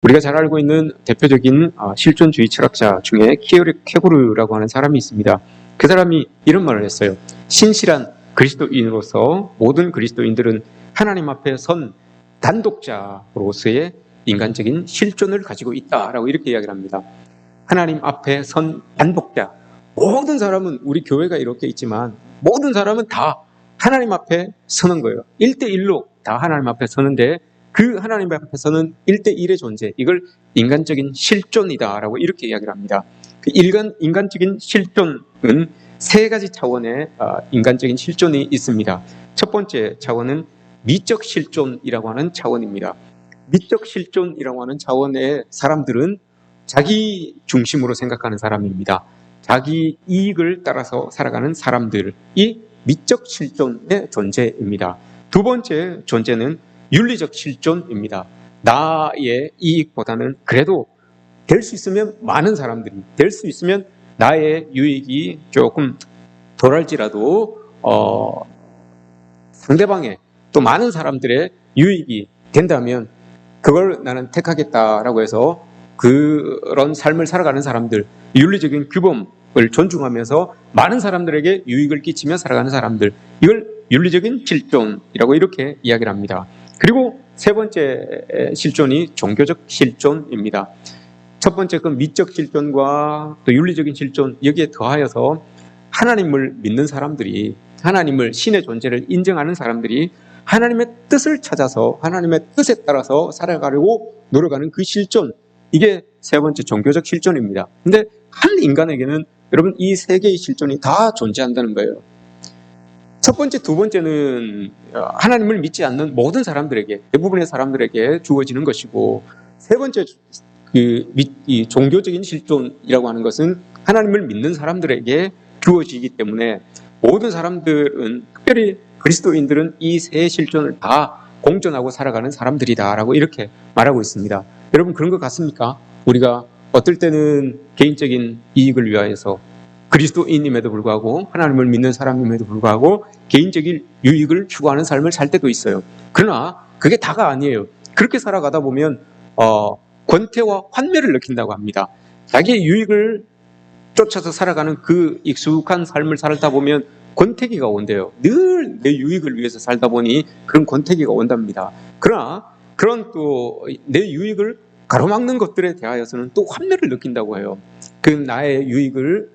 우리가 잘 알고 있는 대표적인 실존주의 철학자 중에 키에르케고르라고 하는 사람이 있습니다. 그 사람이 이런 말을 했어요. 신실한 그리스도인으로서 모든 그리스도인들은 하나님 앞에 선 단독자로서의 인간적인 실존을 가지고 있다라고 이렇게 이야기를 합니다. 하나님 앞에 선 단독자. 모든 사람은, 우리 교회가 이렇게 있지만 모든 사람은 다 하나님 앞에 서는 거예요. 1대1로 다 하나님 앞에 서는데 그 하나님 앞에서는 1대1의 존재, 이걸 인간적인 실존이다라고 이렇게 이야기를 합니다. 그 인간적인 실존은 세 가지 차원의 인간적인 실존이 있습니다. 첫 번째 차원은 미적 실존이라고 하는 차원입니다. 미적 실존이라고 하는 차원의 사람들은 자기 중심으로 생각하는 사람입니다. 자기 이익을 따라서 살아가는 사람들이 미적 실존의 존재입니다. 두 번째 존재는 윤리적 실존입니다. 나의 이익보다는 그래도 될 수 있으면 많은 사람들이, 될 수 있으면 나의 유익이 조금 덜할지라도 상대방의 또 많은 사람들의 유익이 된다면 그걸 나는 택하겠다라고 해서 그런 삶을 살아가는 사람들, 윤리적인 규범을 존중하면서 많은 사람들에게 유익을 끼치며 살아가는 사람들, 이걸 윤리적인 실존이라고 이렇게 이야기를 합니다. 그리고 세 번째 실존이 종교적 실존입니다. 첫 번째 그 미적 실존과 또 윤리적인 실존, 여기에 더하여서 하나님을 믿는 사람들이, 하나님을, 신의 존재를 인정하는 사람들이 하나님의 뜻을 찾아서 하나님의 뜻에 따라서 살아가려고 노력하는 그 실존, 이게 세 번째 종교적 실존입니다. 근데 한 인간에게는 여러분 이 세 개의 실존이 다 존재한다는 거예요. 첫 번째, 두 번째는 하나님을 믿지 않는 모든 사람들에게, 대부분의 사람들에게 주어지는 것이고, 세 번째 이 종교적인 실존이라고 하는 것은 하나님을 믿는 사람들에게 주어지기 때문에 모든 사람들은, 특별히 그리스도인들은 이 세 실존을 다 공존하고 살아가는 사람들이다라고 이렇게 말하고 있습니다. 여러분 그런 것 같습니까? 우리가 어떨 때는 개인적인 이익을 위하여서, 그리스도인임에도 불구하고 하나님을 믿는 사람임에도 불구하고 개인적인 유익을 추구하는 삶을 살 때도 있어요. 그러나 그게 다가 아니에요. 그렇게 살아가다 보면 권태와 환멸을 느낀다고 합니다. 자기의 유익을 쫓아서 살아가는 그 익숙한 삶을 살다 보면 권태기가 온대요. 늘 내 유익을 위해서 살다 보니 그런 권태기가 온답니다. 그러나 그런 또 내 유익을 가로막는 것들에 대하여서는 또 환멸을 느낀다고 해요. 그 나의 유익을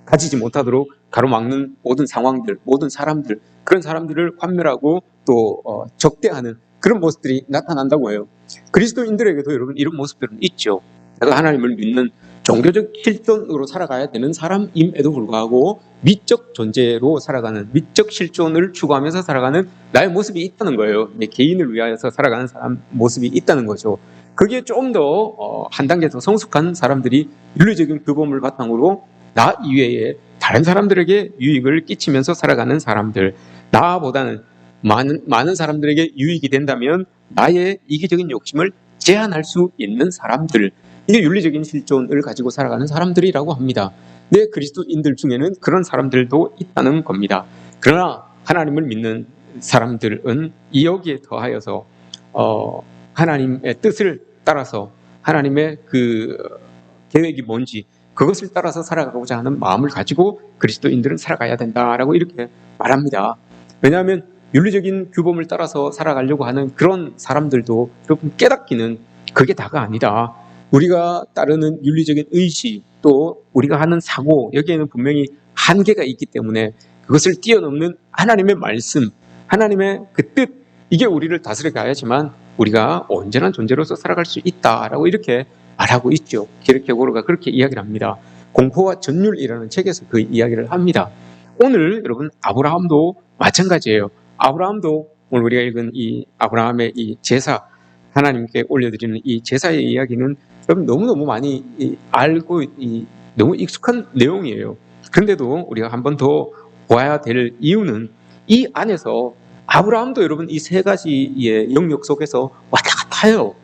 가지지 못하도록 가로막는 모든 상황들, 모든 사람들, 그런 사람들을 환멸하고 또 적대하는 그런 모습들이 나타난다고 해요. 그리스도인들에게도 여러분 이런 모습들은 있죠. 내가 하나님을 믿는 종교적 실존으로 살아가야 되는 사람임에도 불구하고 미적 존재로 살아가는, 미적 실존을 추구하면서 살아가는 나의 모습이 있다는 거예요. 내 개인을 위하여서 살아가는 사람 모습이 있다는 거죠. 그게 좀 더 한 단계 더 성숙한 사람들이 윤리적인 규범을 바탕으로 나 이외에 다른 사람들에게 유익을 끼치면서 살아가는 사람들, 나보다는 많은 사람들에게 유익이 된다면 나의 이기적인 욕심을 제한할 수 있는 사람들, 이게 윤리적인 실존을 가지고 살아가는 사람들이라고 합니다. 네, 그리스도인들 중에는 그런 사람들도 있다는 겁니다. 그러나 하나님을 믿는 사람들은 여기에 더하여서 하나님의 뜻을 따라서, 하나님의 그 계획이 뭔지 그것을 따라서 살아가고자 하는 마음을 가지고 그리스도인들은 살아가야 된다라고 이렇게 말합니다. 왜냐하면 윤리적인 규범을 따라서 살아가려고 하는 그런 사람들도 여러분 깨닫기는 그게 다가 아니다. 우리가 따르는 윤리적인 의식, 또 우리가 하는 사고, 여기에는 분명히 한계가 있기 때문에 그것을 뛰어넘는 하나님의 말씀, 하나님의 그 뜻, 이게 우리를 다스려 가야지만 우리가 온전한 존재로서 살아갈 수 있다라고 이렇게 말하고 있죠. 키에르케고르가 그렇게 이야기를 합니다. 공포와 전율이라는 책에서 그 이야기를 합니다. 오늘 여러분 아브라함도 마찬가지예요. 아브라함도 오늘 우리가 읽은 이 아브라함의 이 제사, 하나님께 올려드리는 이 제사의 이야기는 여러분 너무너무 많이 알고 너무 익숙한 내용이에요. 그런데도 우리가 한 번 더 보아야 될 이유는 이 안에서 아브라함도 여러분 이 세 가지의 영역 속에서 왔다 갔다 해요.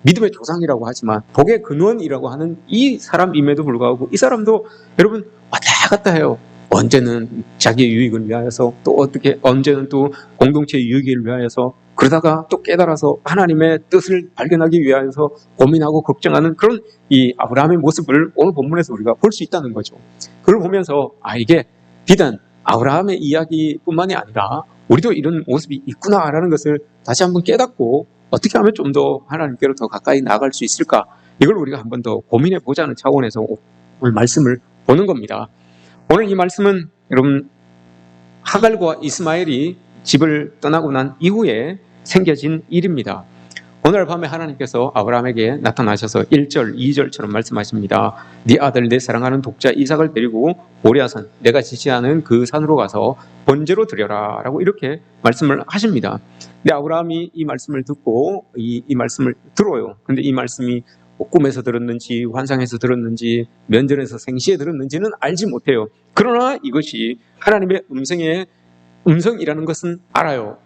믿음의 조상이라고 하지만 복의 근원이라고 하는 이 사람임에도 불구하고 이 사람도 여러분 왔다 갔다 해요. 언제는 자기의 유익을 위하여서, 또 언제는 또 공동체의 유익을 위하여서, 그러다가 또 깨달아서 하나님의 뜻을 발견하기 위하여서 고민하고 걱정하는 그런 이 아브라함의 모습을 오늘 본문에서 우리가 볼 수 있다는 거죠. 그걸 보면서 이게 비단 아브라함의 이야기뿐만이 아니라 우리도 이런 모습이 있구나라는 것을 다시 한번 깨닫고 어떻게 하면 좀 더 하나님께로 더 가까이 나아갈 수 있을까, 이걸 우리가 한번 더 고민해 보자는 차원에서 오늘 말씀을 보는 겁니다. 오늘 이 말씀은 여러분 하갈과 이스마엘이 집을 떠나고 난 이후에 생겨진 일입니다. 오늘 밤에 하나님께서 아브라함에게 나타나셔서 1절, 2절처럼 말씀하십니다. 네 아들, 내 사랑하는 독자 이삭을 데리고 모리아산, 내가 지시하는 그 산으로 가서 번제로 드려라 라고 이렇게 말씀을 하십니다. 근데 아브라함이 이 말씀을 듣고 이 말씀을 들어요. 근데 이 말씀이 꿈에서 들었는지 환상에서 들었는지 면전에서 생시에 들었는지는 알지 못해요. 그러나 이것이 하나님의 음성이라는 것은 알아요.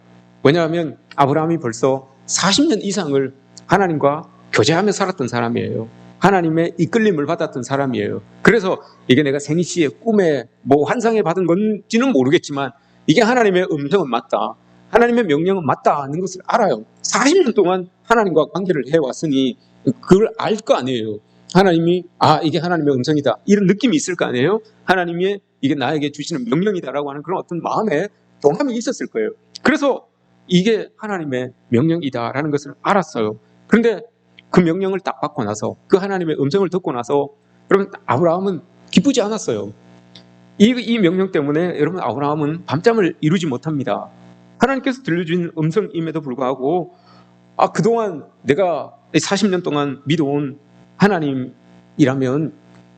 왜냐하면 아브라함이 벌써 40년 이상을 하나님과 교제하며 살았던 사람이에요. 하나님의 이끌림을 받았던 사람이에요. 그래서 이게 내가 생시에 꿈에 환상에 받은 건지는 모르겠지만 이게 하나님의 음성은 맞다, 하나님의 명령은 맞다는 것을 알아요. 40년 동안 하나님과 관계를 해왔으니 그걸 알 거 아니에요. 하나님이 이게 하나님의 음성이다 이런 느낌이 있을 거 아니에요. 하나님이 이게 나에게 주시는 명령이다라고 하는 그런 어떤 마음에 동함이 있었을 거예요. 그래서 이게 하나님의 명령이다라는 것을 알았어요. 그런데 그 명령을 딱 받고 나서, 그 하나님의 음성을 듣고 나서 여러분 아브라함은 기쁘지 않았어요. 이 명령 때문에 여러분 아브라함은 밤잠을 이루지 못합니다. 하나님께서 들려준 음성임에도 불구하고 그동안 내가 40년 동안 믿어온 하나님이라면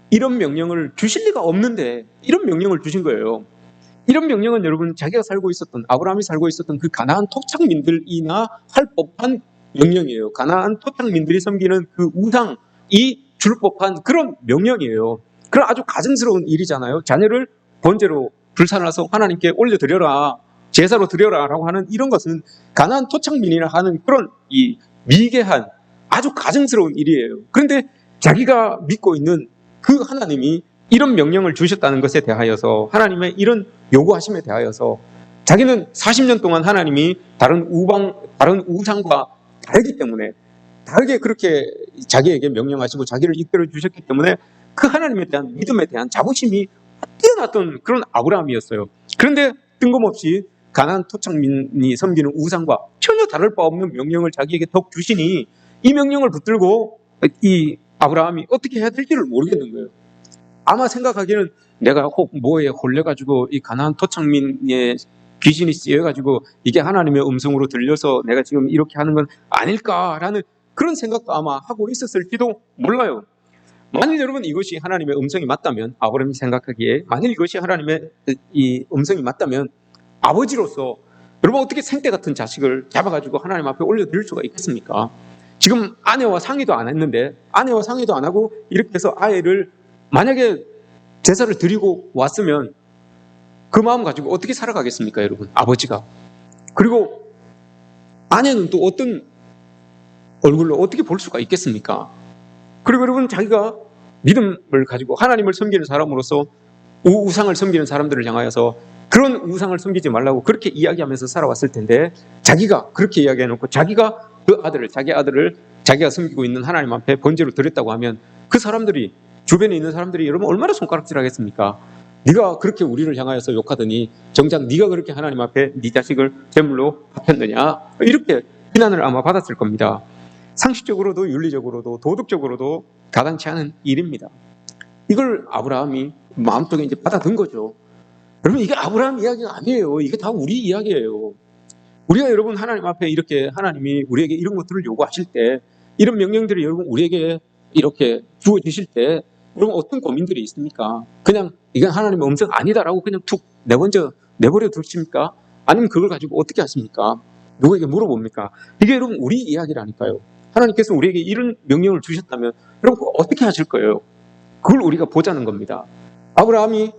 이런 명령을 주실 리가 없는데 이런 명령을 주신 거예요. 이런 명령은 여러분 자기가 살고 있었던, 아브라함이 살고 있었던 그 가나안 토착민들이나 할 법한 명령이에요. 가나안 토착민들이 섬기는 그 우상이 줄 법한 그런 명령이에요. 그런 아주 가증스러운 일이잖아요. 자녀를 번제로 불살라서 하나님께 올려드려라, 제사로 드려라 라고 하는 이런 것은 가나안 토착민이나 하는 그런 이 미개한 아주 가증스러운 일이에요. 그런데 자기가 믿고 있는 그 하나님이 이런 명령을 주셨다는 것에 대하여서, 하나님의 이런 요구하심에 대하여서 자기는 40년 동안 하나님이 다른 우상과 다르기 때문에, 다르게 그렇게 자기에게 명령하시고 자기를 이끌어 주셨기 때문에 그 하나님에 대한 믿음에 대한 자부심이 뛰어났던 그런 아브라함이었어요. 그런데 뜬금없이 가나안 토착민이 섬기는 우상과 전혀 다를 바 없는 명령을 자기에게 덕 주시니 이 명령을 붙들고 이 아브라함이 어떻게 해야 될지를 모르겠는 거예요. 아마 생각하기에는 내가 혹 뭐에 홀려가지고 이 가나안 토착민의 귀신이 쓰여가지고 이게 하나님의 음성으로 들려서 내가 지금 이렇게 하는 건 아닐까라는 그런 생각도 아마 하고 있었을지도 몰라요. 만일 여러분 이것이 하나님의 음성이 맞다면, 아브라함이 생각하기에 만일 이것이 하나님의 이 음성이 맞다면 아버지로서 여러분 어떻게 생떼 같은 자식을 잡아가지고 하나님 앞에 올려드릴 수가 있겠습니까? 지금 아내와 상의도 안 했는데, 아내와 상의도 안 하고 이렇게 해서 아이를 만약에 제사를 드리고 왔으면 그 마음 가지고 어떻게 살아가겠습니까, 여러분? 아버지가. 그리고 아내는 또 어떤 얼굴로 어떻게 볼 수가 있겠습니까? 그리고 여러분 자기가 믿음을 가지고 하나님을 섬기는 사람으로서 우상을 섬기는 사람들을 향하여서 그런 우상을 섬기지 말라고 그렇게 이야기하면서 살아왔을 텐데, 자기가 그렇게 이야기해놓고 자기가 자기 아들을 자기가 섬기고 있는 하나님 앞에 번제로 드렸다고 하면 그 사람들이, 주변에 있는 사람들이 여러분 얼마나 손가락질 하겠습니까? 네가 그렇게 우리를 향하여서 욕하더니 정작 네가 그렇게 하나님 앞에 네 자식을 제물로 바쳤느냐, 이렇게 비난을 아마 받았을 겁니다. 상식적으로도 윤리적으로도 도덕적으로도 가당치 않은 일입니다. 이걸 아브라함이 마음속에 이제 받아든 거죠. 여러분 이게 아브라함 이야기가 아니에요. 이게 다 우리 이야기예요. 우리가 여러분 하나님 앞에 이렇게 하나님이 우리에게 이런 것들을 요구하실 때, 이런 명령들이 여러분 우리에게 이렇게 주어지실 때 여러분 어떤 고민들이 있습니까? 그냥 이건 하나님의 음성 아니다라고 그냥 툭 내버려 두십니까? 아니면 그걸 가지고 어떻게 하십니까? 누구에게 물어봅니까? 이게 여러분 우리 이야기라니까요. 하나님께서 우리에게 이런 명령을 주셨다면 여러분 어떻게 하실 거예요? 그걸 우리가 보자는 겁니다. 아브라함이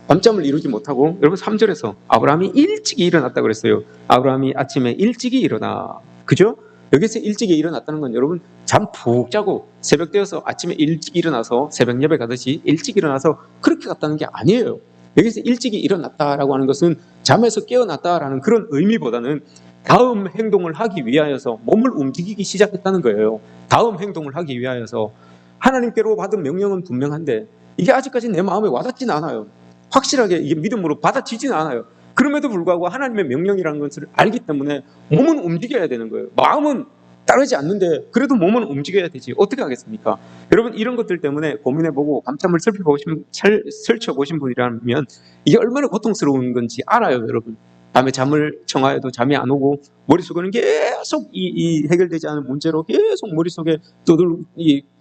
밤잠을 이루지 못하고, 여러분 3절에서 아브라함이 일찍이 일어났다고 그랬어요. 아브라함이 아침에 일찍이 일어나. 그죠? 여기서 일찍이 일어났다는 건 여러분 잠 푹 자고 새벽 되어서 아침에 일찍 일어나서 새벽 예배 가듯이 일찍 일어나서 그렇게 갔다는 게 아니에요. 여기서 일찍이 일어났다라고 하는 것은 잠에서 깨어났다라는 그런 의미보다는 다음 행동을 하기 위하여서 몸을 움직이기 시작했다는 거예요. 다음 행동을 하기 위하여서 하나님께로 받은 명령은 분명한데 이게 아직까지 내 마음에 와닿지는 않아요. 확실하게 이게 믿음으로 받아지지는 않아요. 그럼에도 불구하고 하나님의 명령이라는 것을 알기 때문에 몸은 움직여야 되는 거예요. 마음은 따르지 않는데 그래도 몸은 움직여야 되지. 어떻게 하겠습니까? 여러분 이런 것들 때문에 고민해보고 밤잠을 설쳐보신 분이라면 이게 얼마나 고통스러운 건지 알아요, 여러분. 밤에 잠을 청하여도 잠이 안 오고 머릿속에는 계속 이 해결되지 않은 문제로 계속 머릿속에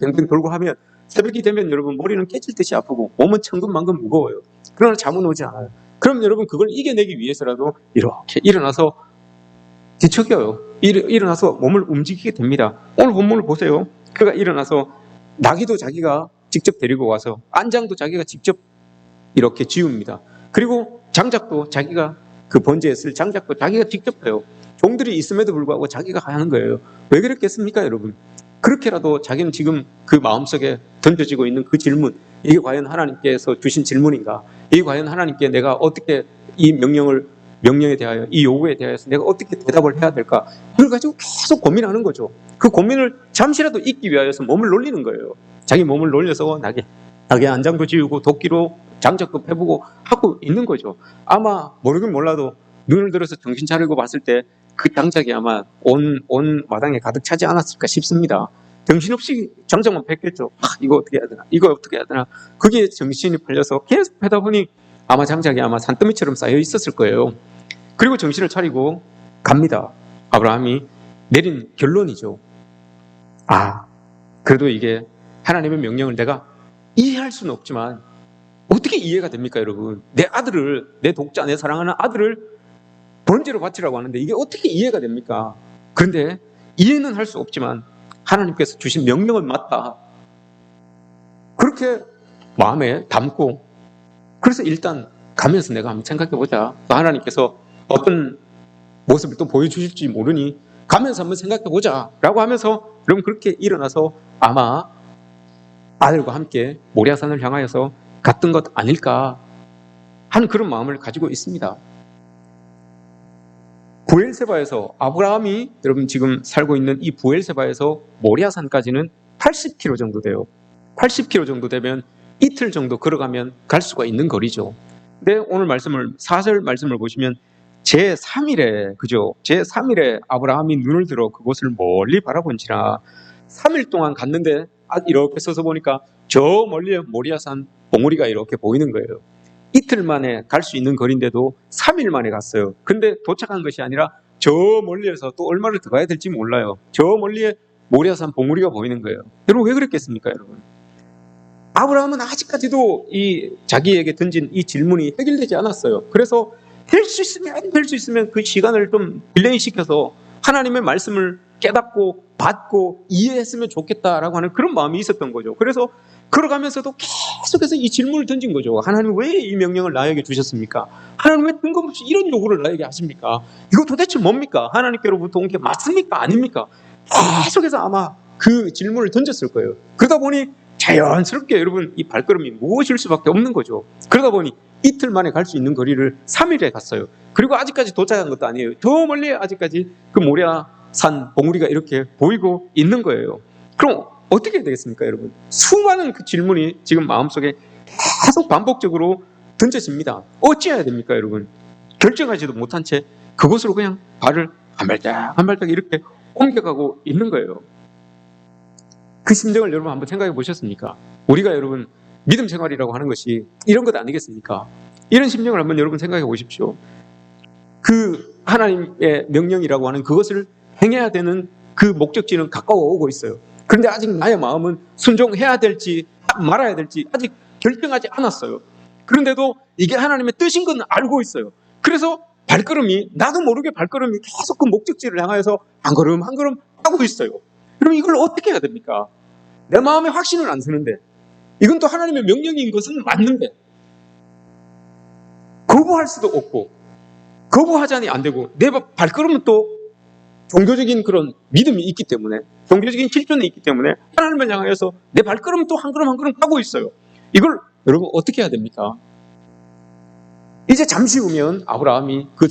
뱅뱅 돌고 하면 새벽이 되면 여러분 머리는 깨질 듯이 아프고 몸은 천근만근 무거워요. 그러나 잠은 오지 않아요. 그럼 여러분 그걸 이겨내기 위해서라도 이렇게 일어나서 뒤척여요. 일어나서 몸을 움직이게 됩니다. 오늘 본문을 보세요. 그가 일어나서 나귀도 자기가 직접 데리고 와서 안장도 자기가 직접 이렇게 지웁니다. 그리고 장작도 자기가 그 번제에 쓸 장작도 자기가 직접 해요. 종들이 있음에도 불구하고 자기가 하는 거예요. 왜 그랬겠습니까, 여러분? 그렇게라도 자기는 지금 그 마음속에 던져지고 있는 그 질문, 이게 과연 하나님께서 주신 질문인가? 이게 과연 하나님께 내가 어떻게 이 명령에 대하여, 이 요구에 대하여서 내가 어떻게 대답을 해야 될까? 그걸 가지고 계속 고민하는 거죠. 그 고민을 잠시라도 잊기 위하여서 몸을 놀리는 거예요. 자기 몸을 놀려서 나게 안장도 지우고 도끼로 장작도 패보고 하고 있는 거죠. 아마 모르긴 몰라도 눈을 들어서 정신 차리고 봤을 때 그 장작이 아마 온 마당에 가득 차지 않았을까 싶습니다. 정신없이 장작만 팼겠죠. 이거 어떻게 해야 되나? 이거 어떻게 해야 되나? 그게 정신이 팔려서 계속 패다 보니 아마 장작이 아마 산더미처럼 쌓여 있었을 거예요. 그리고 정신을 차리고 갑니다. 아브라함이 내린 결론이죠. 그래도 이게 하나님의 명령을 내가 이해할 수는 없지만 어떻게 이해가 됩니까, 여러분? 내 아들을, 내 독자, 내 사랑하는 아들을 번제로 바치라고 하는데 이게 어떻게 이해가 됩니까? 그런데 이해는 할 수 없지만 하나님께서 주신 명령은 맞다. 그렇게 마음에 담고 그래서 일단 가면서 내가 한번 생각해보자. 하나님께서 어떤 모습을 또 보여주실지 모르니 가면서 한번 생각해보자 라고 하면서 여러분 그렇게 일어나서 아마 아들과 함께 모리아산을 향하여서 갔던 것 아닐까 하는 그런 마음을 가지고 있습니다. 부엘세바에서 아브라함이 여러분 지금 살고 있는 이 부엘세바에서 모리아산까지는 80km 정도 돼요. 80km 정도 되면 이틀 정도 걸어가면 갈 수가 있는 거리죠. 근데 오늘 4절 말씀을 보시면 제3일에 그죠? 제3일에 아브라함이 눈을 들어 그곳을 멀리 바라본지라 3일 동안 갔는데 이렇게 서서 보니까 저 멀리에 모리아산 봉우리가 이렇게 보이는 거예요. 이틀 만에 갈 수 있는 거리인데도 3일 만에 갔어요. 근데 도착한 것이 아니라 저 멀리에서 또 얼마를 더 가야 될지 몰라요. 저 멀리에 모리아산 봉우리가 보이는 거예요. 여러분 왜 그랬겠습니까, 여러분? 아브라함은 아직까지도 자기에게 던진 이 질문이 해결되지 않았어요. 그래서 될 수 있으면 그 시간을 좀 딜레이 시켜서 하나님의 말씀을 깨닫고 받고 이해했으면 좋겠다라고 하는 그런 마음이 있었던 거죠. 그래서 걸어가면서도 계속해서 이 질문을 던진 거죠. 하나님 왜 이 명령을 나에게 주셨습니까? 하나님 왜 뜬금없이 이런 요구를 나에게 하십니까? 이거 도대체 뭡니까? 하나님께로부터 온 게 맞습니까? 아닙니까? 계속해서 아마 그 질문을 던졌을 거예요. 그러다 보니 자연스럽게 여러분 이 발걸음이 무엇일 수밖에 없는 거죠. 그러다 보니 이틀 만에 갈 수 있는 거리를 3일에 갔어요. 그리고 아직까지 도착한 것도 아니에요. 저 멀리 아직까지 그 모리아산 봉우리가 이렇게 보이고 있는 거예요. 그럼 어떻게 해야 되겠습니까, 여러분? 수많은 그 질문이 지금 마음속에 계속 반복적으로 던져집니다. 어찌해야 됩니까, 여러분? 결정하지도 못한 채 그곳으로 그냥 발을 한 발짝 한 발짝 이렇게 옮겨가고 있는 거예요. 그 심정을 여러분 한번 생각해 보셨습니까? 우리가 여러분 믿음 생활이라고 하는 것이 이런 것 아니겠습니까? 이런 심정을 한번 여러분 생각해 보십시오. 그 하나님의 명령이라고 하는 그것을 행해야 되는 그 목적지는 가까워 오고 있어요. 그런데 아직 나의 마음은 순종해야 될지 말아야 될지 아직 결정하지 않았어요. 그런데도 이게 하나님의 뜻인 건 알고 있어요. 그래서 발걸음이 나도 모르게 발걸음이 계속 그 목적지를 향하여서 한 걸음 한 걸음 하고 있어요. 그럼 이걸 어떻게 해야 됩니까? 내 마음에 확신은 안 서는데 이건 또 하나님의 명령인 것은 맞는데 거부할 수도 없고 거부하자니 안 되고 내 발걸음은 또 종교적인 그런 믿음이 있기 때문에 종교적인 실존이 있기 때문에 하나님을 향하여서 내 발걸음은 또 한 걸음 한 걸음 하고 있어요. 이걸 여러분 어떻게 해야 됩니까? 이제 잠시 후면 아브라함이 그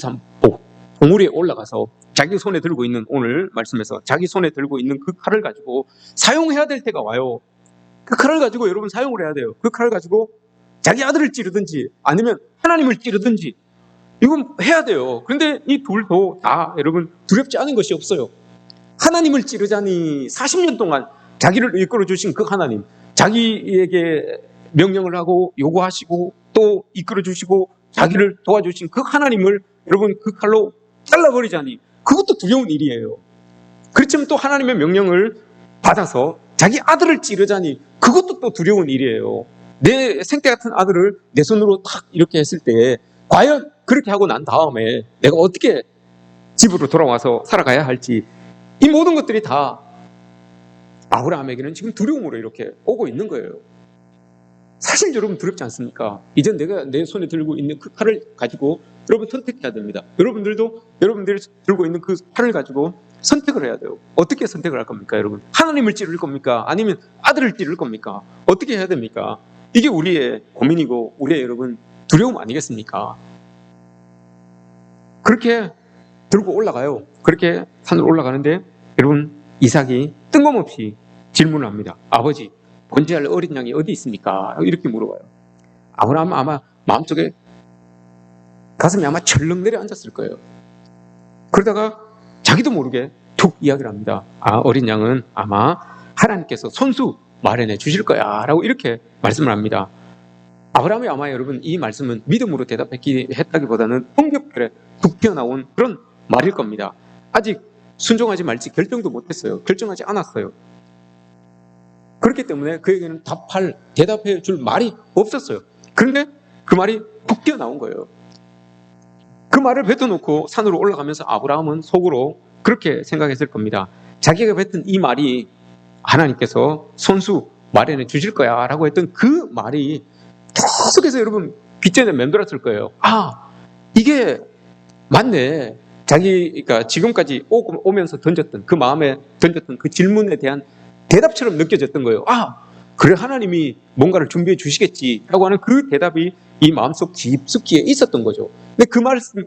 봉우리에 올라가서 자기 손에 들고 있는, 오늘 말씀에서 자기 손에 들고 있는 그 칼을 가지고 사용해야 될 때가 와요. 그 칼을 가지고 여러분 사용을 해야 돼요. 그 칼을 가지고 자기 아들을 찌르든지 아니면 하나님을 찌르든지 이건 해야 돼요. 그런데 이 둘도 다 여러분 두렵지 않은 것이 없어요. 하나님을 찌르자니 40년 동안 자기를 이끌어 주신 그 하나님, 자기에게 명령을 하고 요구하시고 또 이끌어 주시고 자기를 도와주신 그 하나님을 여러분 그 칼로 잘라버리자니 그것도 두려운 일이에요. 그렇지만 또 하나님의 명령을 받아서 자기 아들을 찌르자니 그것도 또 두려운 일이에요. 내 생태 같은 아들을 내 손으로 탁 이렇게 했을 때 과연 그렇게 하고 난 다음에 내가 어떻게 집으로 돌아와서 살아가야 할지, 이 모든 것들이 다 아브라함에게는 지금 두려움으로 이렇게 오고 있는 거예요. 사실 여러분 두렵지 않습니까? 이제 내가 내 손에 들고 있는 그 칼을 가지고 여러분 선택해야 됩니다. 여러분들도 여러분들이 들고 있는 그 칼을 가지고 선택을 해야 돼요. 어떻게 선택을 할 겁니까, 여러분? 하나님을 찌를 겁니까? 아니면 아들을 찌를 겁니까? 어떻게 해야 됩니까? 이게 우리의 고민이고 우리의 여러분 두려움 아니겠습니까? 그렇게 들고 올라가요. 그렇게 산으로 올라가는데 여러분 이삭이 뜬금없이 질문을 합니다. 아버지, 번제할 어린 양이 어디 있습니까? 이렇게 물어봐요. 아브라함은 아마 마음속에 가슴이 아마 철렁 내려앉았을 거예요. 그러다가 자기도 모르게 툭 이야기를 합니다. 어린 양은 아마 하나님께서 손수 마련해 주실 거야 라고 이렇게 말씀을 합니다. 아브라함이 아마 여러분 이 말씀은 믿음으로 대답했다기보다는 성격결에 툭 튀어나온 그런 말일 겁니다. 아직 순종하지 말지 결정도 못했어요. 결정하지 않았어요. 그렇기 때문에 그에게는 대답해 줄 말이 없었어요. 그런데 그 말이 툭 튀어나온 거예요. 그 말을 뱉어놓고 산으로 올라가면서 아브라함은 속으로 그렇게 생각했을 겁니다. 자기가 뱉은 이 말이 하나님께서 손수 마련해 주실 거야 라고 했던 그 말이 계속해서 여러분 귓전에 맴돌았을 거예요. 이게 맞네. 자기가 지금까지 오면서 던졌던 그 마음에 던졌던 그 질문에 대한 대답처럼 느껴졌던 거예요. 그래, 하나님이 뭔가를 준비해 주시겠지라고 하는 그 대답이 이 마음속 깊숙이에 있었던 거죠. 근데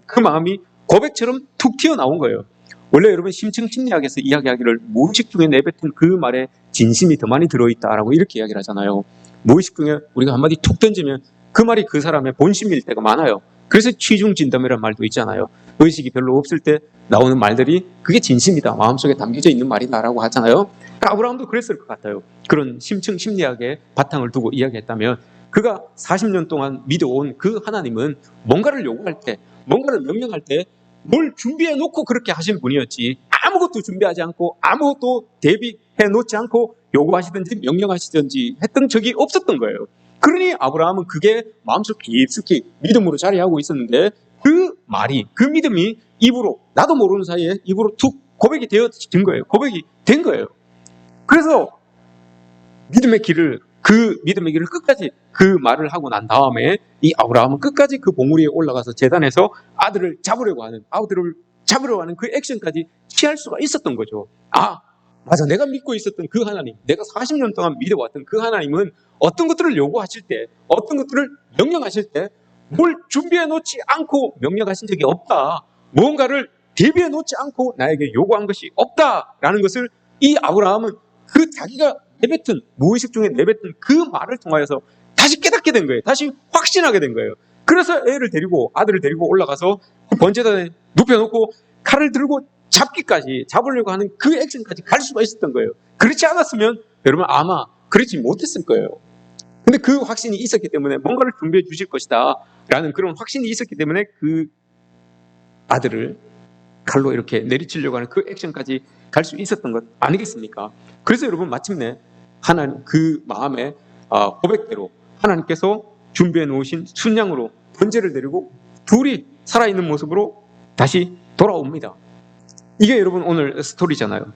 그 마음이 고백처럼 툭 튀어나온 거예요. 원래 여러분 심층 심리학에서 이야기하기를 무의식 중에 내뱉은 그 말에 진심이 더 많이 들어있다라고 이렇게 이야기를 하잖아요. 무의식 중에 우리가 한마디 툭 던지면 그 말이 그 사람의 본심일 때가 많아요. 그래서 취중진담이라는 말도 있잖아요. 의식이 별로 없을 때 나오는 말들이 그게 진심이다, 마음속에 담겨져 있는 말이다라고 하잖아요. 아브라함도 그랬을 것 같아요. 그런 심층 심리학의 바탕을 두고 이야기했다면 그가 40년 동안 믿어온 그 하나님은 뭔가를 요구할 때, 뭔가를 명령할 때 뭘 준비해 놓고 그렇게 하신 분이었지, 아무것도 준비하지 않고 아무것도 대비해 놓지 않고 요구하시든지 명령하시든지 했던 적이 없었던 거예요. 그러니 아브라함은 그게 마음속 깊숙이 믿음으로 자리하고 있었는데 그 말이, 그 믿음이 입으로, 나도 모르는 사이에 입으로 툭 고백이 되어진 거예요. 고백이 된 거예요. 그래서 그 믿음의 길을 끝까지 그 말을 하고 난 다음에 이 아브라함은 끝까지 그 봉우리에 올라가서 제단에서 아들을 잡으려고 하는 그 액션까지 취할 수가 있었던 거죠. 맞아, 내가 믿고 있었던 그 하나님, 내가 40년 동안 믿어왔던 그 하나님은 어떤 것들을 요구하실 때, 어떤 것들을 명령하실 때 뭘 준비해 놓지 않고 명령하신 적이 없다, 무언가를 대비해 놓지 않고 나에게 요구한 것이 없다라는 것을 이 아브라함은 그 자기가 내뱉은, 무의식 중에 내뱉은 그 말을 통하여서 다시 깨닫게 된 거예요. 다시 확신하게 된 거예요. 그래서 아들을 데리고 올라가서 번제단에 눕혀놓고 칼을 들고 잡으려고 하는 그 액션까지 갈 수가 있었던 거예요. 그렇지 않았으면 여러분 아마 그렇지 못했을 거예요. 근데 그 확신이 있었기 때문에 뭔가를 준비해 주실 것이다 라는 그런 확신이 있었기 때문에 그 아들을 칼로 이렇게 내리치려고 하는 그 액션까지 갈 수 있었던 것 아니겠습니까? 그래서 여러분 마침내 하나님 그 마음의 고백대로 하나님께서 준비해 놓으신 순양으로 번제를 드리고 둘이 살아있는 모습으로 다시 돌아옵니다. 이게 여러분 오늘 스토리잖아요.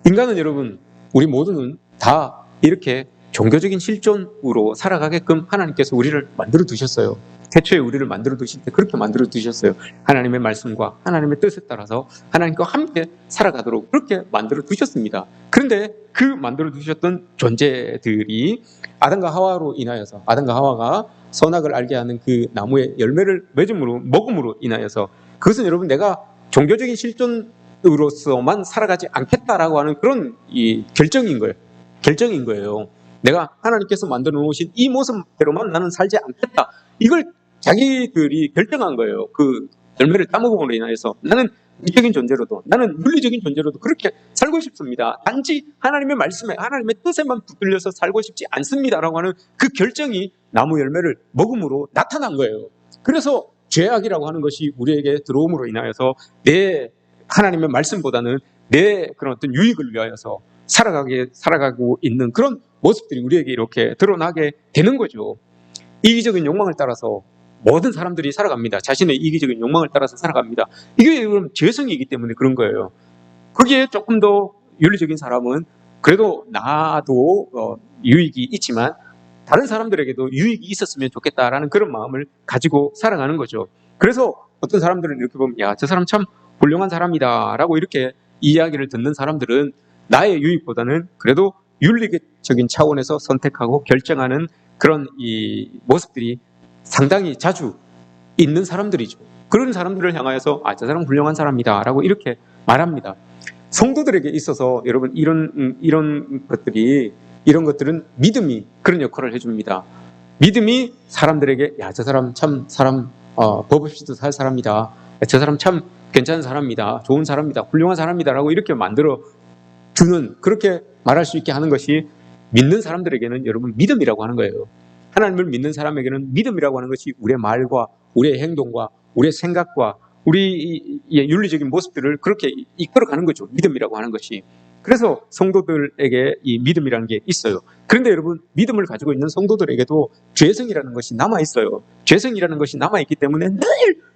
인간은 여러분, 우리 모두는 다 이렇게 종교적인 실존으로 살아가게끔 하나님께서 우리를 만들어 두셨어요. 태초에 우리를 만들어 두실 때 그렇게 만들어 두셨어요. 하나님의 말씀과 하나님의 뜻에 따라서 하나님과 함께 살아가도록 그렇게 만들어 두셨습니다. 그런데 그 만들어 두셨던 존재들이 아담과 하와로 인하여서, 아담과 하와가 선악을 알게 하는 그 나무의 열매를 먹음으로 인하여서, 그것은 여러분 내가 종교적인 실존으로서만 살아가지 않겠다라고 하는 그런 이 결정인 거예요. 결정인 거예요. 내가 하나님께서 만들어 놓으신 이 모습대로만 나는 살지 않겠다. 이걸 자기들이 결정한 거예요. 그 열매를 따먹음으로 인하여서 나는 미적인 존재로도, 나는 물리적인 존재로도 그렇게 살고 싶습니다. 단지 하나님의 말씀에, 하나님의 뜻에만 붙들려서 살고 싶지 않습니다라고 하는 그 결정이 나무 열매를 먹음으로 나타난 거예요. 그래서 죄악이라고 하는 것이 우리에게 들어옴으로 인하여서 내 하나님의 말씀보다는 내 그런 어떤 유익을 위하여서 살아가고 있는 그런 모습들이 우리에게 이렇게 드러나게 되는 거죠. 이기적인 욕망을 따라서 모든 사람들이 살아갑니다. 자신의 이기적인 욕망을 따라서 살아갑니다. 이게 그럼 죄성이기 때문에 그런 거예요. 거기에 조금 더 윤리적인 사람은 그래도 나도 유익이 있지만 다른 사람들에게도 유익이 있었으면 좋겠다라는 그런 마음을 가지고 살아가는 거죠. 그래서 어떤 사람들은 이렇게 보면 야, 저 사람 참 훌륭한 사람이다 라고 이렇게 이야기를 듣는 사람들은 나의 유익보다는 그래도 윤리적인 차원에서 선택하고 결정하는 그런 이 모습들이 상당히 자주 있는 사람들이죠. 그런 사람들을 향하여서 아, 저 사람 훌륭한 사람이다 라고 이렇게 말합니다. 성도들에게 있어서 여러분 이런 것들은 믿음이 그런 역할을 해줍니다. 믿음이 사람들에게 야, 저 사람 참 법 없이도 살 사람이다. 저 사람 참 괜찮은 사람이다. 좋은 사람이다. 훌륭한 사람이다 라고 이렇게 만들어 주는, 그렇게 말할 수 있게 하는 것이 믿는 사람들에게는 여러분 믿음이라고 하는 거예요. 하나님을 믿는 사람에게는 믿음이라고 하는 것이 우리의 말과 우리의 행동과 우리의 생각과 우리의 윤리적인 모습들을 그렇게 이끌어가는 거죠. 믿음이라고 하는 것이. 그래서 성도들에게 이 믿음이라는 게 있어요. 그런데 여러분, 믿음을 가지고 있는 성도들에게도 죄성이라는 것이 남아있어요. 죄성이라는 것이 남아있기 때문에 늘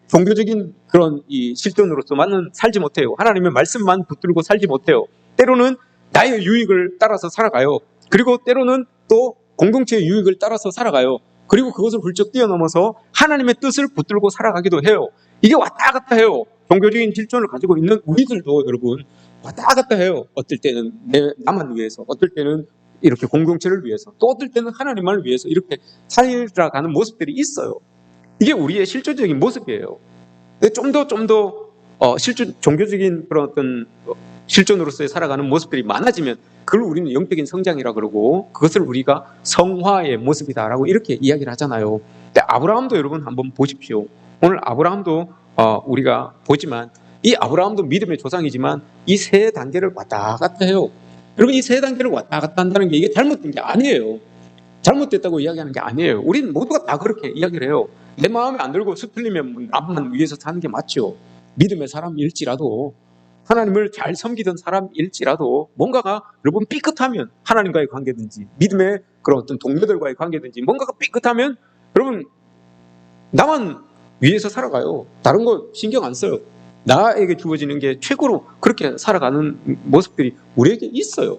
종교적인 그런 이 실존으로서만은 살지 못해요. 하나님의 말씀만 붙들고 살지 못해요. 때로는 나의 유익을 따라서 살아가요. 그리고 때로는 또 공동체의 유익을 따라서 살아가요. 그리고 그것을 훌쩍 뛰어넘어서 하나님의 뜻을 붙들고 살아가기도 해요. 이게 왔다 갔다 해요. 종교적인 실존을 가지고 있는 우리들도 여러분 왔다 갔다 해요. 어떨 때는 나만 위해서, 어떨 때는 이렇게 공동체를 위해서, 또 어떨 때는 하나님만을 위해서 이렇게 살아가는 모습들이 있어요. 이게 우리의 실존적인 모습이에요. 좀 더 종교적인 그런 어떤 실존으로서의 살아가는 모습들이 많아지면 그걸 우리는 영적인 성장이라 그러고 그것을 우리가 성화의 모습이다라고 이렇게 이야기를 하잖아요. 근데 아브라함도 여러분 한번 보십시오. 오늘 아브라함도 우리가 보지만 이 아브라함도 믿음의 조상이지만 이 세 단계를 왔다 갔다 해요. 여러분, 이 세 단계를 왔다 갔다 한다는 게 이게 잘못된 게 아니에요. 잘못됐다고 이야기하는 게 아니에요. 우리는 모두가 다 그렇게 이야기를 해요. 내 마음에 안 들고 수틀리면 남만 위해서 사는 게 맞죠. 믿음의 사람일지라도, 하나님을 잘 섬기던 사람일지라도 뭔가가 여러분 삐끗하면, 하나님과의 관계든지 믿음의 그런 어떤 동료들과의 관계든지 뭔가가 삐끗하면 여러분 나만 위해서 살아가요. 다른 거 신경 안 써요. 나에게 주어지는 게 최고로 그렇게 살아가는 모습들이 우리에게 있어요.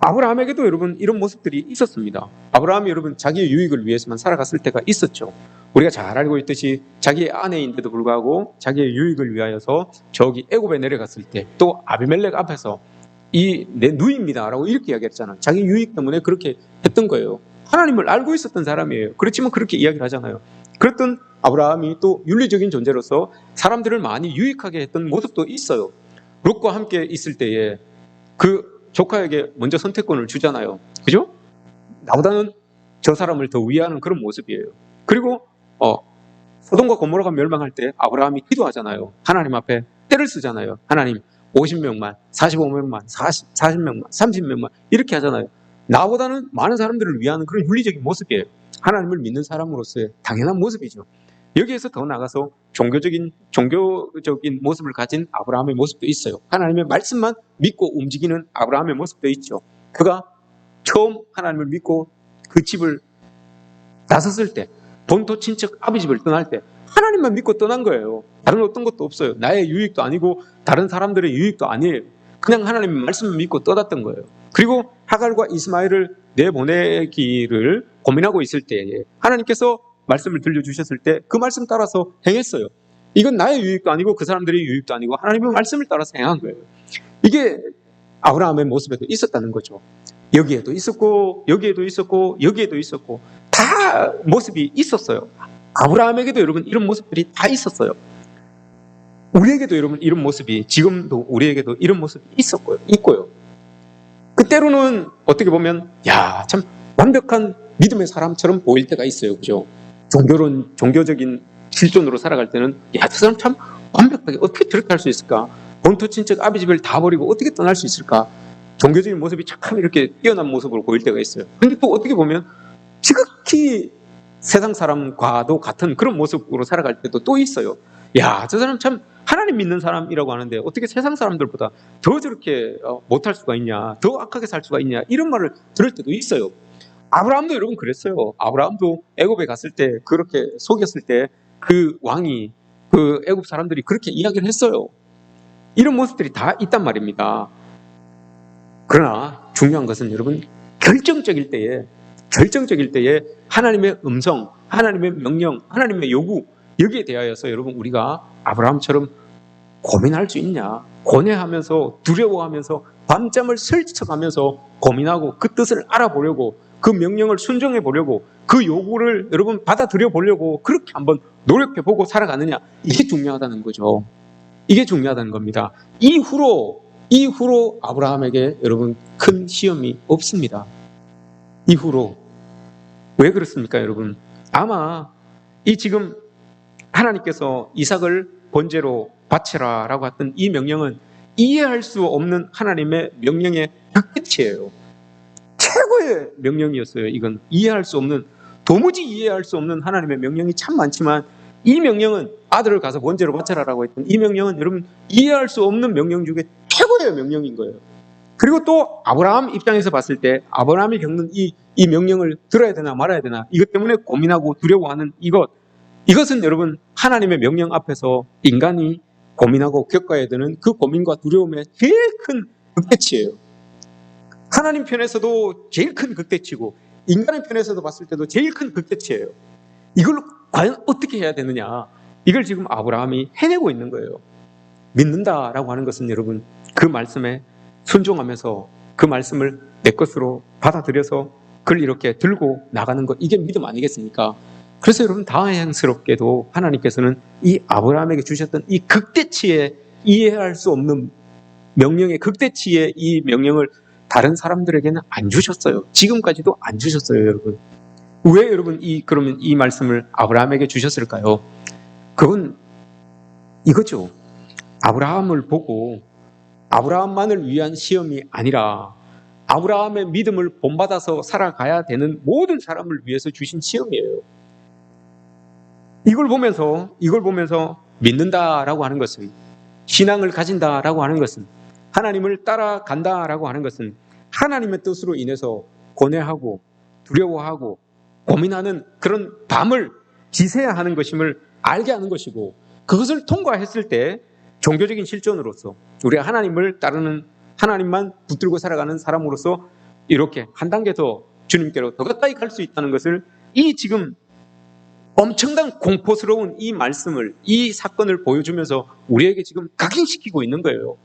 아브라함에게도 여러분 이런 모습들이 있었습니다. 아브라함이 여러분 자기의 유익을 위해서만 살아갔을 때가 있었죠. 우리가 잘 알고 있듯이 자기의 아내인데도 불구하고 자기의 유익을 위하여서 저기 애굽에 내려갔을 때 또 아비멜렉 앞에서 이 내 누이입니다 라고 이렇게 이야기했잖아요. 자기 유익 때문에 그렇게 했던 거예요. 하나님을 알고 있었던 사람이에요. 그렇지만 그렇게 이야기를 하잖아요. 그랬던 아브라함이 또 윤리적인 존재로서 사람들을 많이 유익하게 했던 모습도 있어요. 롯과 함께 있을 때에 그 조카에게 먼저 선택권을 주잖아요. 그죠? 나보다는 저 사람을 더 위하는 그런 모습이에요. 그리고 소돔과 고모라가 멸망할 때 아브라함이 기도하잖아요. 하나님 앞에 때를 쓰잖아요. 하나님 50명만, 45명만, 40명만, 30명만 이렇게 하잖아요. 나보다는 많은 사람들을 위하는 그런 윤리적인 모습이에요. 하나님을 믿는 사람으로서의 당연한 모습이죠. 여기에서 더 나가서 종교적인 모습을 가진 아브라함의 모습도 있어요. 하나님의 말씀만 믿고 움직이는 아브라함의 모습도 있죠. 그가 처음 하나님을 믿고 그 집을 나섰을 때, 본토 친척 아버지 집을 떠날 때 하나님만 믿고 떠난 거예요. 다른 어떤 것도 없어요. 나의 유익도 아니고 다른 사람들의 유익도 아니에요. 그냥 하나님의 말씀을 믿고 떠났던 거예요. 그리고 하갈과 이스마엘을 내보내기를 고민하고 있을 때에 하나님께서 말씀을 들려주셨을 때 그 말씀 따라서 행했어요. 이건 나의 유익도 아니고 그 사람들의 유익도 아니고 하나님의 말씀을 따라서 행한 거예요. 이게 아브라함의 모습에도 있었다는 거죠. 여기에도 있었고 여기에도 있었고 여기에도 있었고 다 모습이 있었어요. 아브라함에게도 여러분 이런 모습들이 다 있었어요. 우리에게도 여러분 이런 모습이 지금도 우리에게도 이런 모습이 있고요. 그때로는 어떻게 보면 참 완벽한 믿음의 사람처럼 보일 때가 있어요. 그죠? 종교적인 실존으로 살아갈 때는 저 사람 참 완벽하게 어떻게 저렇게 할 수 있을까? 본토 친척 아비 집을 다 버리고 어떻게 떠날 수 있을까? 종교적인 모습이 참 이렇게 뛰어난 모습으로 보일 때가 있어요. 근데 또 어떻게 보면 지극히 세상 사람과도 같은 그런 모습으로 살아갈 때도 또 있어요. 저 사람 참 하나님 믿는 사람이라고 하는데 어떻게 세상 사람들보다 더 저렇게 못할 수가 있냐, 더 악하게 살 수가 있냐, 이런 말을 들을 때도 있어요. 아브라함도 여러분 그랬어요. 아브라함도 애굽에 갔을 때 그렇게 속였을 때 그 왕이 그 애굽 사람들이 그렇게 이야기를 했어요. 이런 모습들이 다 있단 말입니다. 그러나 중요한 것은 여러분 결정적일 때에 하나님의 음성, 하나님의 명령, 하나님의 요구, 여기에 대하여서 여러분 우리가 아브라함처럼 고민할 수 있냐, 고뇌하면서 두려워하면서 밤잠을 설쳐가면서 고민하고 그 뜻을 알아보려고, 그 명령을 순종해 보려고, 그 요구를 여러분 받아들여 보려고 그렇게 한번 노력해 보고 살아가느냐, 이게 중요하다는 거죠. 이게 중요하다는 겁니다. 이후로 아브라함에게 여러분 큰 시험이 없습니다. 이후로. 왜 그렇습니까, 여러분? 아마 이 지금 하나님께서 이삭을 번제로 바치라라고 했던 이 명령은 이해할 수 없는 하나님의 명령의 극치예요. 최고의 명령이었어요. 이건 도무지 이해할 수 없는 하나님의 명령이 참 많지만, 이 명령은 아들을 가서 번제로 바쳐라라고 했던 이 명령은 여러분 이해할 수 없는 명령 중에 최고의 명령인 거예요. 그리고 또 아브라함 입장에서 봤을 때 아브라함이 겪는 이 명령을 들어야 되나 말아야 되나, 이것 때문에 고민하고 두려워하는 이것은 여러분 하나님의 명령 앞에서 인간이 고민하고 겪어야 되는 그 고민과 두려움의 제일 큰 극대치예요. 하나님 편에서도 제일 큰 극대치고 인간의 편에서도 봤을 때도 제일 큰 극대치예요. 이걸 과연 어떻게 해야 되느냐, 이걸 지금 아브라함이 해내고 있는 거예요. 믿는다라고 하는 것은 여러분 그 말씀에 순종하면서 그 말씀을 내 것으로 받아들여서 그걸 이렇게 들고 나가는 것, 이게 믿음 아니겠습니까? 그래서 여러분 다행스럽게도 하나님께서는 이 아브라함에게 주셨던 이 극대치의 이해할 수 없는 명령의 극대치의 이 명령을 다른 사람들에게는 안 주셨어요. 지금까지도 안 주셨어요, 여러분. 왜 여러분 그러면 이 말씀을 아브라함에게 주셨을까요? 그건 이거죠. 아브라함을 보고 아브라함만을 위한 시험이 아니라 아브라함의 믿음을 본받아서 살아가야 되는 모든 사람을 위해서 주신 시험이에요. 이걸 보면서 믿는다라고 하는 것은, 신앙을 가진다라고 하는 것은, 하나님을 따라간다라고 하는 것은 하나님의 뜻으로 인해서 고뇌하고 두려워하고 고민하는 그런 밤을 지새야 하는 것임을 알게 하는 것이고, 그것을 통과했을 때 종교적인 실존으로서 우리가 하나님을 따르는, 하나님만 붙들고 살아가는 사람으로서 이렇게 한 단계 더 주님께로 더 가까이 갈 수 있다는 것을, 이 지금 엄청난 공포스러운 이 말씀을, 이 사건을 보여주면서 우리에게 지금 각인시키고 있는 거예요.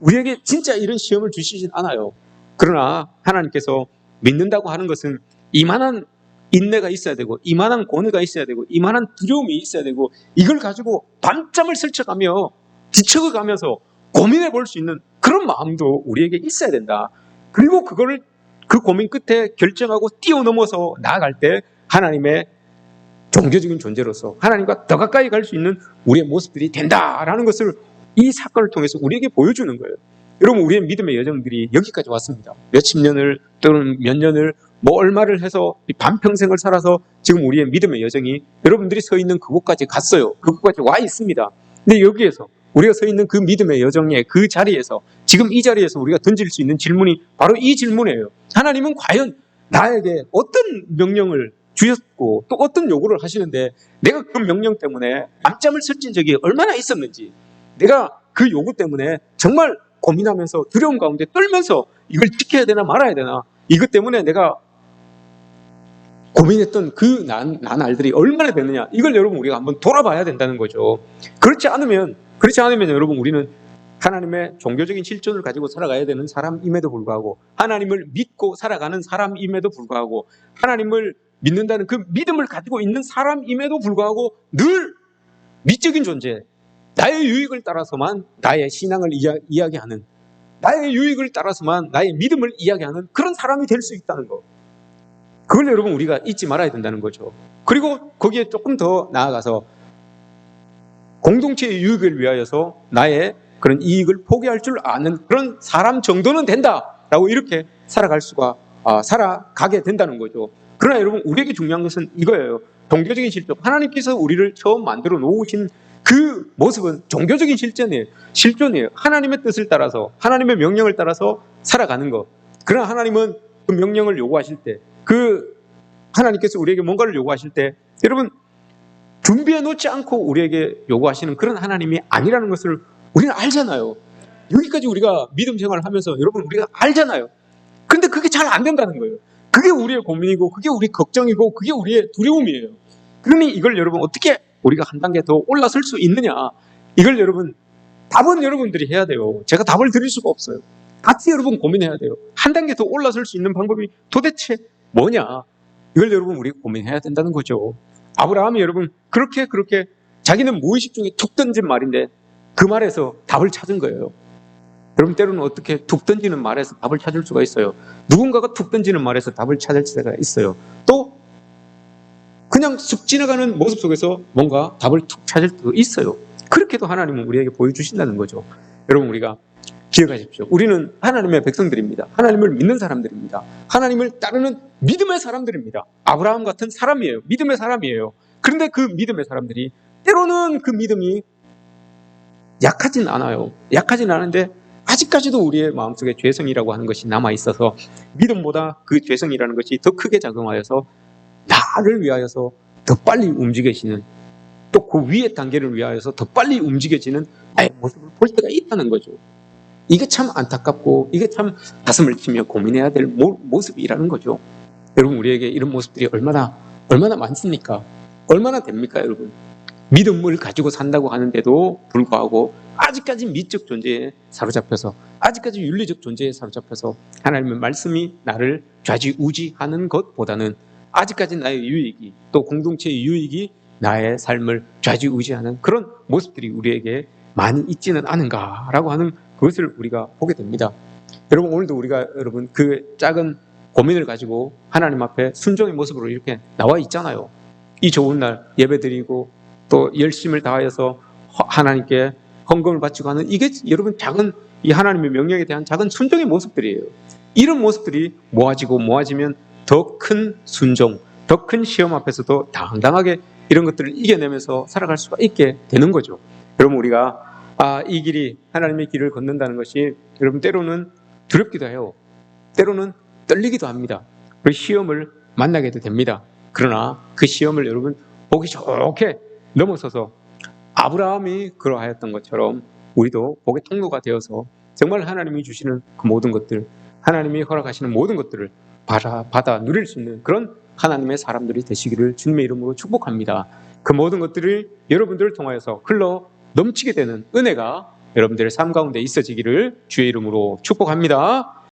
우리에게 진짜 이런 시험을 주시진 않아요. 그러나 하나님께서 믿는다고 하는 것은 이만한 인내가 있어야 되고, 이만한 고뇌가 있어야 되고, 이만한 두려움이 있어야 되고, 이걸 가지고 밤잠을 설쳐가며 지쳐가면서 고민해 볼 수 있는 그런 마음도 우리에게 있어야 된다. 그리고 그거를 그 고민 끝에 결정하고 뛰어넘어서 나아갈 때 하나님의 종교적인 존재로서 하나님과 더 가까이 갈 수 있는 우리의 모습들이 된다라는 것을 이 사건을 통해서 우리에게 보여주는 거예요. 여러분, 우리의 믿음의 여정들이 여기까지 왔습니다. 몇십 년을 또는 몇 년을 얼마를 해서 반평생을 살아서 지금 우리의 믿음의 여정이 여러분들이 서 있는 그곳까지 갔어요. 그곳까지 와 있습니다. 근데 여기에서 우리가 서 있는 그 믿음의 여정의 그 자리에서, 지금 이 자리에서 우리가 던질 수 있는 질문이 바로 이 질문이에요. 하나님은 과연 나에게 어떤 명령을 주셨고 또 어떤 요구를 하시는데, 내가 그 명령 때문에 밤잠을 설친 적이 얼마나 있었는지, 내가 그 요구 때문에 정말 고민하면서 두려움 가운데 떨면서 이걸 지켜야 되나 말아야 되나, 이것 때문에 내가 고민했던 그 나날들이 얼마나 됐느냐, 이걸 여러분 우리가 한번 돌아봐야 된다는 거죠. 그렇지 않으면 여러분 우리는 하나님의 종교적인 실존을 가지고 살아가야 되는 사람임에도 불구하고, 하나님을 믿고 살아가는 사람임에도 불구하고, 하나님을 믿는다는 그 믿음을 가지고 있는 사람임에도 불구하고 늘 미적인 존재, 나의 유익을 따라서만 나의 신앙을 이야기하는, 나의 유익을 따라서만 나의 믿음을 이야기하는 그런 사람이 될 수 있다는 거. 그걸 여러분 우리가 잊지 말아야 된다는 거죠. 그리고 거기에 조금 더 나아가서 공동체의 유익을 위하여서 나의 그런 이익을 포기할 줄 아는 그런 사람 정도는 된다라고 이렇게 살아가게 된다는 거죠. 그러나 여러분 우리에게 중요한 것은 이거예요. 종교적인 실존. 하나님께서 우리를 처음 만들어 놓으신 그 모습은 종교적인 실존이에요. 하나님의 뜻을 따라서, 하나님의 명령을 따라서 살아가는 것. 그러나 하나님은 그 명령을 요구하실 때, 하나님께서 우리에게 뭔가를 요구하실 때, 여러분 준비해 놓지 않고 우리에게 요구하시는 그런 하나님이 아니라는 것을 우리는 알잖아요. 여기까지 우리가 믿음 생활을 하면서 여러분 우리가 알잖아요. 그런데 그게 잘 안 된다는 거예요. 그게 우리의 고민이고, 그게 우리 걱정이고, 그게 우리의 두려움이에요. 그러니 이걸 여러분 어떻게 우리가 한 단계 더 올라설 수 있느냐, 이걸 여러분 답은 여러분들이 해야 돼요. 제가 답을 드릴 수가 없어요. 같이 여러분 고민해야 돼요. 한 단계 더 올라설 수 있는 방법이 도대체 뭐냐, 이걸 여러분 우리가 고민해야 된다는 거죠. 아브라함이 여러분 그렇게 자기는 무의식 중에 툭 던진 말인데 그 말에서 답을 찾은 거예요. 여러분 때로는 어떻게 툭 던지는 말에서 답을 찾을 수가 있어요. 누군가가 툭 던지는 말에서 답을 찾을 수가 있어요. 또 그냥 쑥 지나가는 모습 속에서 뭔가 답을 툭 찾을 수도 있어요. 그렇게도 하나님은 우리에게 보여주신다는 거죠. 여러분 우리가 기억하십시오. 우리는 하나님의 백성들입니다. 하나님을 믿는 사람들입니다. 하나님을 따르는 믿음의 사람들입니다. 아브라함 같은 사람이에요. 믿음의 사람이에요. 그런데 그 믿음의 사람들이 때로는 그 믿음이 약하진 않아요. 약하진 않은데 아직까지도 우리의 마음속에 죄성이라고 하는 것이 남아있어서 믿음보다 그 죄성이라는 것이 더 크게 작용하여서 나를 위하여서 더 빨리 움직여지는, 또 그 위의 단계를 위하여서 더 빨리 움직여지는 나의 모습을 볼 때가 있다는 거죠. 이게 참 안타깝고 이게 참 가슴을 치며 고민해야 될 모습이라는 거죠. 여러분 우리에게 이런 모습들이 얼마나 많습니까? 얼마나 됩니까 여러분? 믿음을 가지고 산다고 하는데도 불구하고 아직까지 미적 존재에 사로잡혀서, 아직까지 윤리적 존재에 사로잡혀서 하나님의 말씀이 나를 좌지우지하는 것보다는 아직까지 나의 유익이, 또 공동체의 유익이 나의 삶을 좌지우지하는 그런 모습들이 우리에게 많이 있지는 않은가라고 하는 그것을 우리가 보게 됩니다. 여러분 오늘도 우리가 여러분 그 작은 고민을 가지고 하나님 앞에 순종의 모습으로 이렇게 나와 있잖아요. 이 좋은 날 예배드리고 또 열심을 다하여서 하나님께 헌금을 바치고 하는, 이게 여러분 작은 이 하나님의 명령에 대한 작은 순종의 모습들이에요. 이런 모습들이 모아지면 더 큰 순종, 더 큰 시험 앞에서도 당당하게 이런 것들을 이겨내면서 살아갈 수가 있게 되는 거죠. 여러분 우리가 이 길이 하나님의 길을 걷는다는 것이 여러분 때로는 두렵기도 해요. 때로는 떨리기도 합니다. 그 시험을 만나게도 됩니다. 그러나 그 시험을 여러분 보기 좋게 넘어서서 아브라함이 그러하였던 것처럼 우리도 복의 통로가 되어서 정말 하나님이 주시는 그 모든 것들, 하나님이 허락하시는 모든 것들을 받아 누릴 수 있는 그런 하나님의 사람들이 되시기를 주님의 이름으로 축복합니다. 그 모든 것들을 여러분들을 통하여서 흘러 넘치게 되는 은혜가 여러분들의 삶 가운데 있어지기를 주의 이름으로 축복합니다.